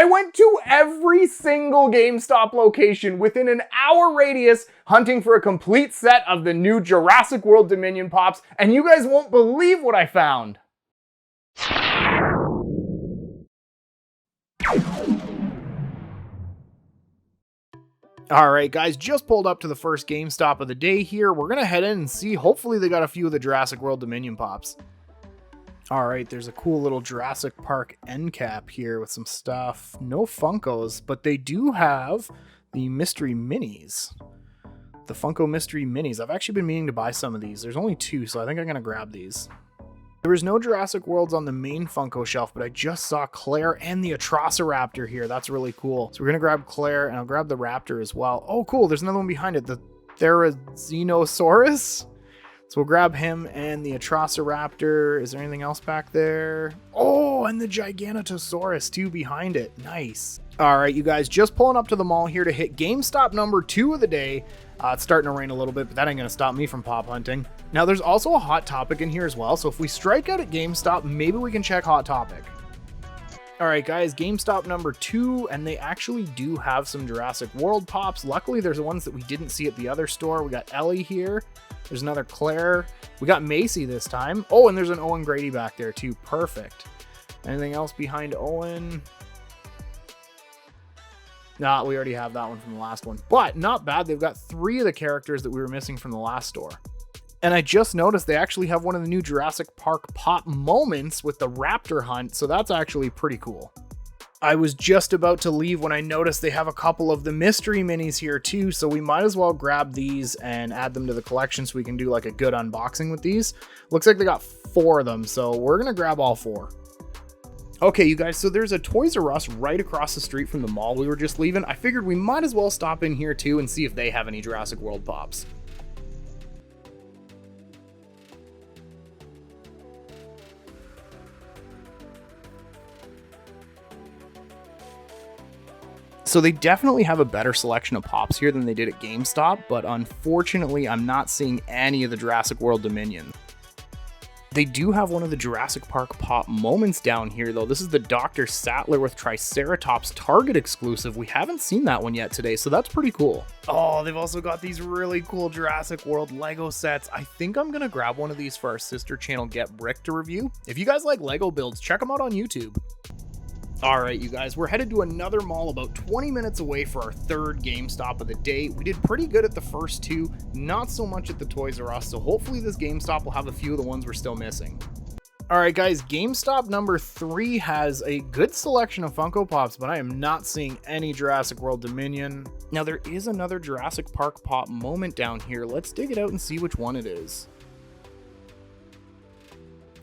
I went to every single GameStop location within an hour radius hunting for a complete set of the new Jurassic World Dominion Pops, and you guys won't believe what I found. Alright guys, just pulled up to the first GameStop of the day here. We're gonna head in and see, hopefully they got a few of the Jurassic World Dominion Pops. Alright, there's a cool little Jurassic Park end cap here with some stuff. No Funkos, but they do have the Mystery Minis. The Funko Mystery Minis. I've actually been meaning to buy some of these. There's only 2, so I think I'm gonna grab these. There was no Jurassic Worlds on the main Funko shelf, but I just saw Claire and the Atraza Raptor here. That's really cool. So we're gonna grab Claire, and I'll grab the Raptor as well. Oh, cool. There's another one behind it. The Therizinosaurus. So we'll grab him and the Atraza Raptor. Is there anything else back there? Oh, and the Giganotosaurus too behind it. Nice. All right, you guys, just pulling up to the mall here to hit GameStop number 2 of the day. It's starting to rain a little bit, but that ain't gonna stop me from pop hunting. Now, there's also a Hot Topic in here as well, so if we strike out at GameStop, maybe we can check Hot Topic. All right, guys, GameStop number 2, and they actually do have some Jurassic World Pops. Luckily, there's the ones that we didn't see at the other store. We got Ellie here. There's another Claire. We got Macy this time. Oh, and there's an Owen Grady back there too. Perfect. Anything else behind Owen? Nah, we already have that one from the last one, but not bad. They've got 3 of the characters that we were missing from the last store. And I just noticed they actually have one of the new Jurassic Park Pop moments with the Raptor hunt, so that's actually pretty cool. I was just about to leave when I noticed they have a couple of the mystery minis here too, so we might as well grab these and add them to the collection so we can do like a good unboxing with these. Looks like they got 4 of them, so we're gonna grab all 4. Okay, you guys, so there's a Toys R Us right across the street from the mall we were just leaving. I figured we might as well stop in here too and see if they have any Jurassic World Pops. So they definitely have a better selection of Pops here than they did at GameStop, but unfortunately, I'm not seeing any of the Jurassic World Dominion. They do have one of the Jurassic Park Pop moments down here, though. This is the Dr. Sattler with Triceratops Target exclusive. We haven't seen that one yet today, so that's pretty cool. Oh, they've also got these really cool Jurassic World Lego sets. I think I'm gonna grab one of these for our sister channel, Get Brick, to review. If you guys like Lego builds, check them out on YouTube. All right, you guys, we're headed to another mall about 20 minutes away for our 3rd GameStop of the day. We did pretty good at the first 2, not so much at the Toys R Us, so hopefully this GameStop will have a few of the ones we're still missing. All right, guys, GameStop number 3 has a good selection of Funko Pops, but I am not seeing any Jurassic World Dominion. Now, there is another Jurassic Park Pop moment down here. Let's dig it out and see which one it is.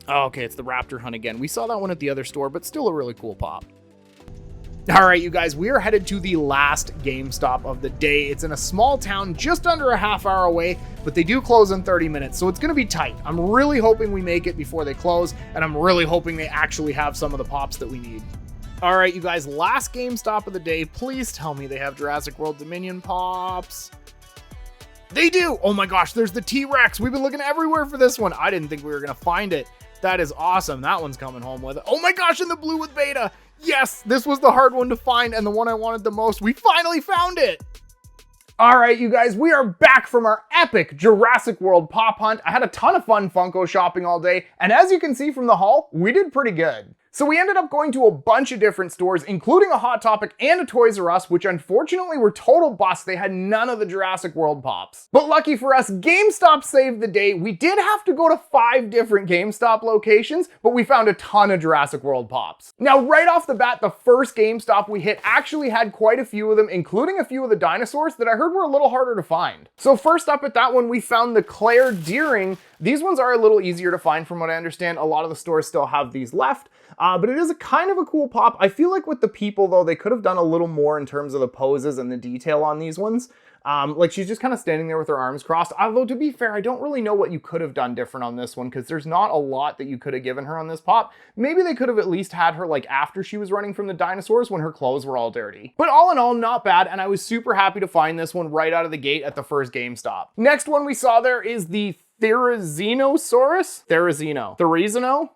Oh, okay, it's the Raptor hunt again. We saw that one at the other store, but still a really cool pop. All right, you guys, we are headed to the last GameStop of the day. It's in a small town just under a half hour away, but they do close in 30 minutes, so it's going to be tight. I'm really hoping we make it before they close, and I'm really hoping they actually have some of the Pops that we need. All right, you guys, last GameStop of the day. Please tell me they have Jurassic World Dominion Pops. They do! Oh my gosh, there's the T-Rex. We've been looking everywhere for this one. I didn't think we were going to find it. That is awesome. That one's coming home with it. Oh my gosh, and the blue with Beta. Yes, this was the hard one to find and the one I wanted the most. We finally found it. All right, you guys, we are back from our epic Jurassic World Pop Hunt. I had a ton of fun Funko shopping all day, and as you can see from the haul, we did pretty good. So we ended up going to a bunch of different stores, including a Hot Topic and a Toys R Us, which unfortunately were total busts. They had none of the Jurassic World Pops. But lucky for us, GameStop saved the day. We did have to go to 5 different GameStop locations, but we found a ton of Jurassic World Pops. Now, right off the bat, the first GameStop we hit actually had quite a few of them, including a few of the dinosaurs that I heard were a little harder to find. So first up at that one, we found the Claire Deering. These ones are a little easier to find from what I understand. A lot of the stores still have these left. But it is a kind of a cool pop. I feel like with the people, though, they could have done a little more in terms of the poses and the detail on these ones. Like she's just kind of standing there with her arms crossed. Although, to be fair, I don't really know what you could have done different on this one because there's not a lot that you could have given her on this pop. Maybe they could have at least had her like after she was running from the dinosaurs when her clothes were all dirty. But all in all, not bad. And I was super happy to find this one right out of the gate at the first GameStop. Next one we saw there is the Therizinosaurus? Therizino? Therizinosaurus.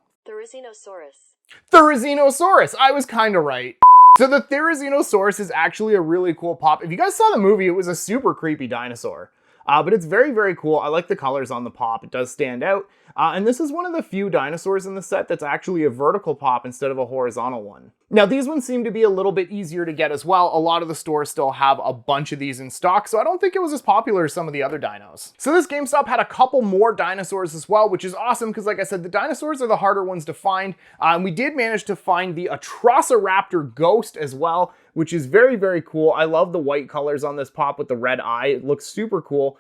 Therizinosaurus. I was kind of right. So the Therizinosaurus is actually a really cool pop. If you guys saw the movie, it was a super creepy dinosaur. But it's very, very cool. I like the colors on the pop. It does stand out. And this is one of the few dinosaurs in the set that's actually a vertical pop instead of a horizontal one. Now, these ones seem to be a little bit easier to get as well. A lot of the stores still have a bunch of these in stock, so I don't think it was as popular as some of the other dinos. So this GameStop had a couple more dinosaurs as well, which is awesome because, like I said, the dinosaurs are the harder ones to find. And we did manage to find the Atraza Raptor Ghost as well, which is very, very cool. I love the white colors on this pop with the red eye. It looks super cool.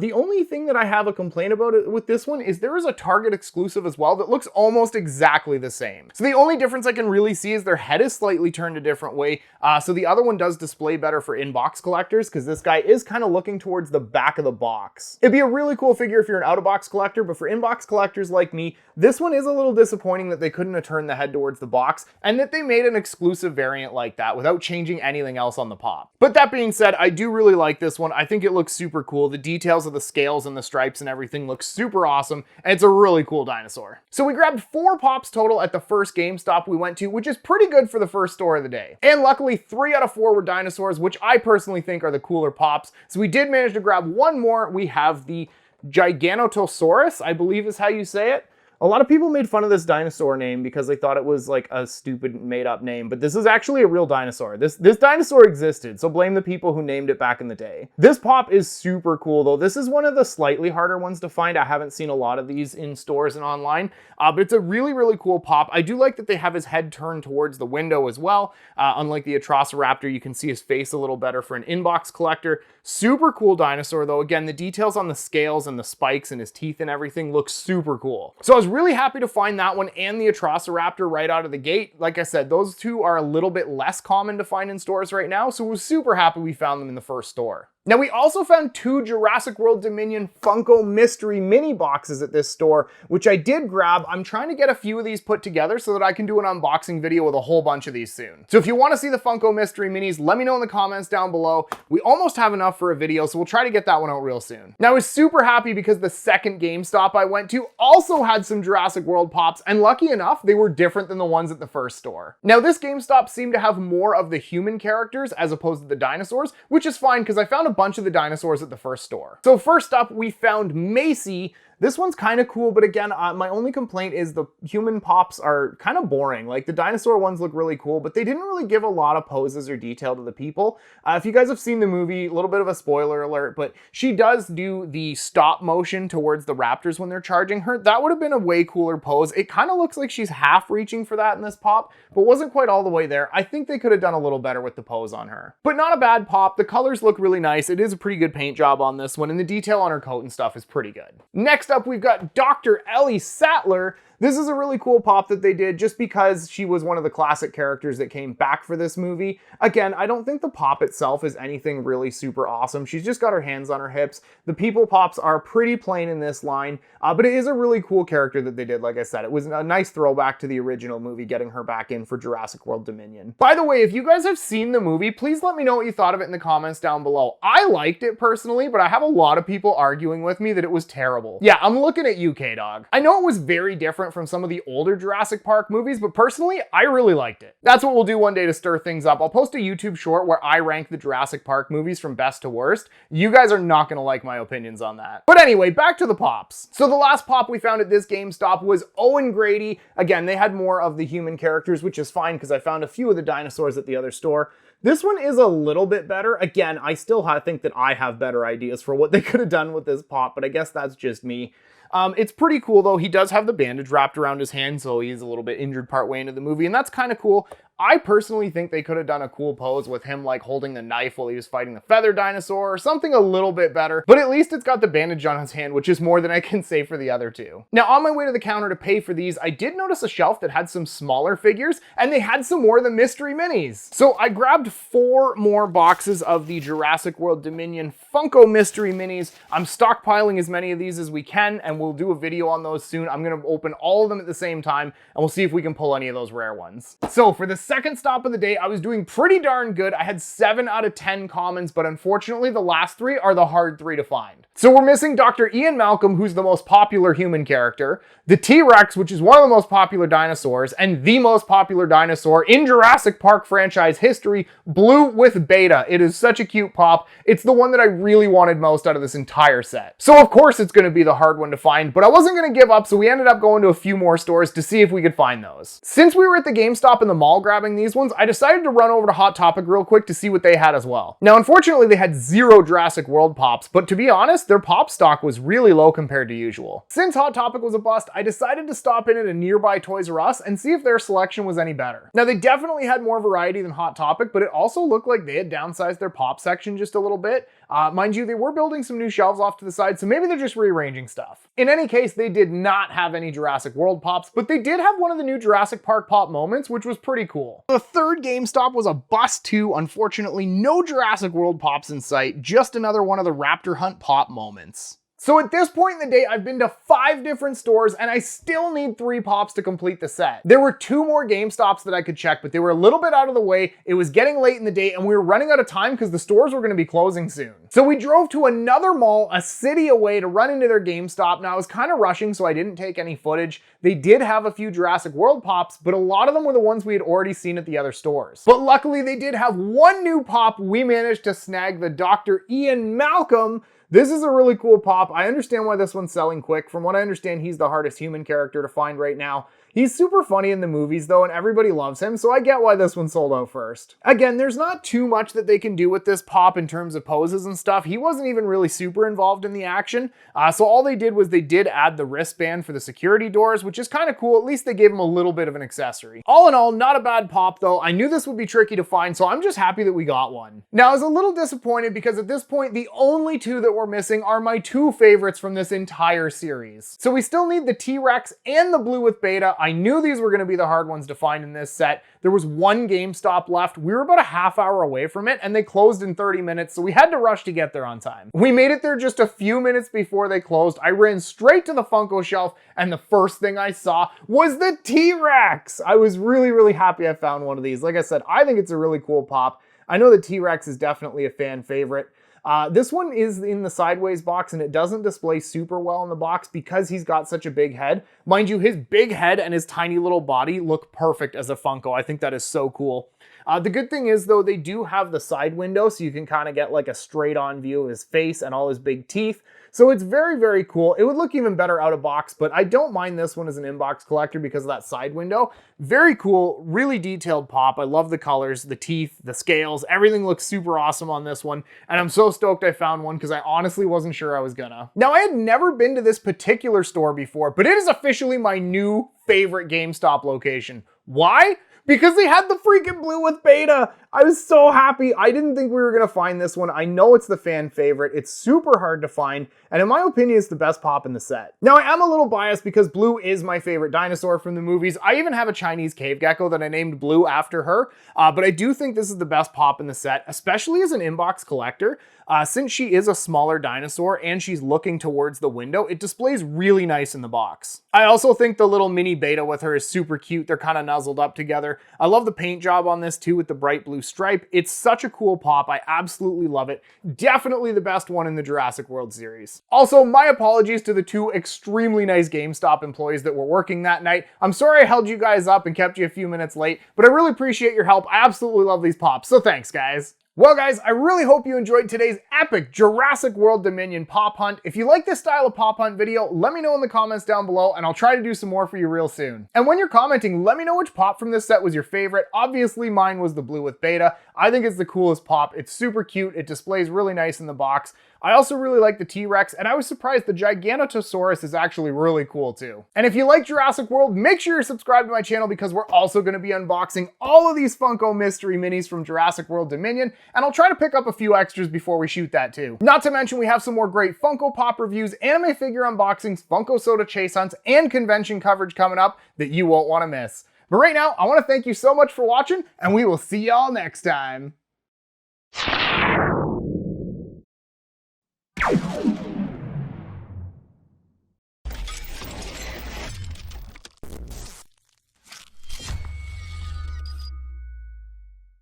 The only thing that I have a complaint about with this one is there is a Target exclusive as well that looks almost exactly the same. So the only difference I can really see is their head is slightly turned a different way. So the other one does display better for in-box collectors because this guy is kind of looking towards the back of the box. It'd be a really cool figure if you're an out-of-box collector, but for in-box collectors like me, this one is a little disappointing that they couldn't have turned the head towards the box and that they made an exclusive variant like that without changing anything else on the pop. But that being said, I do really like this one. I think it looks super cool. The details of the scales and the stripes and everything look super awesome, and it's a really cool dinosaur. So we grabbed 4 pops total at the first GameStop we went to, which is pretty good for the first store of the day. And luckily 3 out of 4 were dinosaurs, which I personally think are the cooler pops. So we did manage to grab one more. We have the Giganotosaurus, I believe is how you say it. A lot of people made fun of this dinosaur name because they thought it was like a stupid made-up name, but this is actually a real dinosaur. This dinosaur existed, so blame the people who named it back in the day. This pop is super cool, though. This is one of the slightly harder ones to find. I haven't seen a lot of these in stores and online, but it's a really, really cool pop. I do like that they have his head turned towards the window as well. Unlike the Atraza Raptor, you can see his face a little better for an inbox collector. Super cool dinosaur, though. Again, the details on the scales and the spikes and his teeth and everything look super cool. So I was really happy to find that one and the Atraza Raptor right out of the gate. Like I said, those two are a little bit less common to find in stores right now, so we're super happy we found them in the first store. Now, we also found 2 Jurassic World Dominion Funko mystery mini boxes at this store, which I did grab. I'm trying to get a few of these put together so that I can do an unboxing video with a whole bunch of these soon. So if you want to see the Funko mystery minis, let me know in the comments down below. We almost have enough for a video, so we'll try to get that one out real soon. Now, I was super happy because the second GameStop I went to also had some Jurassic World pops, and lucky enough, they were different than the ones at the first store. Now, this GameStop seemed to have more of the human characters as opposed to the dinosaurs, which is fine because I found a bunch of the dinosaurs at the first store. So first up, we found Macy. This one's kind of cool, but again, my only complaint is the human pops are kind of boring. Like, the dinosaur ones look really cool, but they didn't really give a lot of poses or detail to the people. If you guys have seen the movie, a little bit of a spoiler alert, but she does do the stop motion towards the raptors when they're charging her. That would have been a way cooler pose. It kind of looks like she's half reaching for that in this pop, but wasn't quite all the way there. I think they could have done a little better with the pose on her. But not a bad pop. The colors look really nice. It is a pretty good paint job on this one, and the detail on her coat and stuff is pretty good. Next up, we've got Dr. Ellie Sattler. This is a really cool pop that they did just because she was one of the classic characters that came back for this movie. Again, I don't think the pop itself is anything really super awesome. She's just got her hands on her hips. The people pops are pretty plain in this line, but it is a really cool character that they did. Like I said, it was a nice throwback to the original movie, getting her back in for Jurassic World Dominion. By the way, if you guys have seen the movie, please let me know what you thought of it in the comments down below. I liked it personally, but I have a lot of people arguing with me that it was terrible. Yeah, I'm looking at you, K-Dog. I know it was very different from some of the older Jurassic Park movies, but personally, I really liked it. That's what we'll do one day to stir things up. I'll post a YouTube short where I rank the Jurassic Park movies from best to worst. You guys are not gonna like my opinions on that. But anyway, back to the pops. So the last pop we found at this GameStop was Owen Grady. Again, they had more of the human characters, which is fine because I found a few of the dinosaurs at the other store. This one is a little bit better. Again, I still think that I have better ideas for what they could have done with this pop, but I guess that's just me. It's pretty cool, though. He does have the bandage wrapped around his hand, so he's a little bit injured partway into the movie, and that's kind of cool. I personally think they could have done a cool pose with him like holding the knife while he was fighting the feather dinosaur or something a little bit better, but at least it's got the bandage on his hand, which is more than I can say for the other two. Now, on my way to the counter to pay for these, I did notice a shelf that had some smaller figures, and they had some more of the mystery minis. So I grabbed 4 more boxes of the Jurassic World Dominion Funko mystery minis. I'm stockpiling as many of these as we can, and we'll do a video on those soon. I'm gonna open all of them at the same time, and we'll see if we can pull any of those rare ones. So for the second stop of the day, I was doing pretty darn good. I had 7 out of 10 commons, but unfortunately the last 3 are the hard 3 to find. So we're missing Dr. Ian Malcolm, who's the most popular human character, the T-Rex, which is one of the most popular dinosaurs, and the most popular dinosaur in Jurassic Park franchise history, Blue with Beta. It is such a cute pop. It's the one that I really wanted most out of this entire set. So of course it's going to be the hard one to find, but I wasn't going to give up, so we ended up going to a few more stores to see if we could find those. Since we were at the GameStop in the mall grabbing these ones, I decided to run over to Hot Topic real quick to see what they had as well. Now, unfortunately, they had 0 Jurassic World pops, but to be honest, their pop stock was really low compared to usual. Since Hot Topic was a bust, I decided to stop in at a nearby Toys R Us and see if their selection was any better. Now, they definitely had more variety than Hot Topic, but it also looked like they had downsized their pop section just a little bit. Mind you, they were building some new shelves off to the side, so maybe they're just rearranging stuff. In any case, they did not have any Jurassic World pops, but they did have one of the new Jurassic Park pop moments, which was pretty cool. The third GameStop was a bust too. Unfortunately, no Jurassic World pops in sight, just another one of the Raptor Hunt pop moments. So at this point in the day, I've been to 5 different stores and I still need 3 pops to complete the set. There were 2 more GameStops that I could check, but they were a little bit out of the way. It was getting late in the day and we were running out of time because the stores were going to be closing soon. So we drove to another mall a city away to run into their GameStop. Now I was kind of rushing, so I didn't take any footage. They did have a few Jurassic World pops, but a lot of them were the ones we had already seen at the other stores. But luckily they did have one new pop. We managed to snag the Dr. Ian Malcolm. This is a really cool pop. I understand why this one's selling quick. From what I understand, he's the hardest human character to find right now. He's super funny in the movies though, and everybody loves him, so I get why this one sold out first. Again, there's not too much that they can do with this pop in terms of poses and stuff. He wasn't even really super involved in the action, so all they did was they did add the wristband for the security doors, which is kind of cool. At least they gave him a little bit of an accessory. All in all, not a bad pop though. I knew this would be tricky to find, so I'm just happy that we got one. Now, I was a little disappointed because at this point, the only 2 that we're missing are my 2 favorites from this entire series. So we still need the T-Rex and the Blue with Beta. I knew these were going to be the hard ones to find in this set. There was 1 GameStop left. We were about a half hour away from it and they closed in 30 minutes, so we had to rush to get there on time. We made it there just a few minutes before they closed. I ran straight to the Funko shelf and the first thing I saw was the T-Rex. I was really happy I found one of these. Like I said, I think it's a really cool pop. I know the T-Rex is definitely a fan favorite. This one is in the sideways box and it doesn't display super well in the box because he's got such a big head. Mind you, his big head and his tiny little body look perfect as a Funko. I think that is so cool. The good thing is though, they do have the side window so you can kind of get like a straight on view of his face and all his big teeth. So it's very cool. It would look even better out of box, but I don't mind this one as an inbox collector because of that side window. Very cool, really detailed pop. I love the colors, the teeth, the scales, everything looks super awesome on this one. And I'm so stoked I found one because I honestly wasn't sure I was gonna. Now, I had never been to this particular store before, but it is officially my new favorite GameStop location. Why? Because they had the freaking Blue with Beta. I was so happy. I didn't think we were going to find this one. I know it's the fan favorite. It's super hard to find. And in my opinion, it's the best pop in the set. Now, I am a little biased because Blue is my favorite dinosaur from the movies. I even have a Chinese cave gecko that I named Blue after her. But I do think this is the best pop in the set, especially as an inbox collector. Since she is a smaller dinosaur and she's looking towards the window, it displays really nice in the box. I also think the little mini Beta with her is super cute. They're kind of nuzzled up together. I love the paint job on this too with the bright blue stripe. It's such a cool pop. I absolutely love it. Definitely the best one in the Jurassic World series. Also, my apologies to the 2 extremely nice GameStop employees that were working that night. I'm sorry I held you guys up and kept you a few minutes late, but I really appreciate your help. I absolutely love these pops, so thanks guys. Well guys, I really hope you enjoyed today's epic Jurassic World Dominion pop hunt. If you like this style of pop hunt video, let me know in the comments down below and I'll try to do some more for you real soon. And when you're commenting, let me know which pop from this set was your favorite. Obviously mine was the Blue with Beta. I think it's the coolest pop. It's super cute. It displays really nice in the box. I also really like the T-Rex, and I was surprised the Giganotosaurus is actually really cool too. And if you like Jurassic World, make sure you're subscribed to my channel because we're also going to be unboxing all of these Funko mystery minis from Jurassic World Dominion, and I'll try to pick up a few extras before we shoot that too. Not to mention we have some more great Funko Pop reviews, anime figure unboxings, Funko Soda chase hunts, and convention coverage coming up that you won't want to miss. But right now, I want to thank you so much for watching, and we will see y'all next time.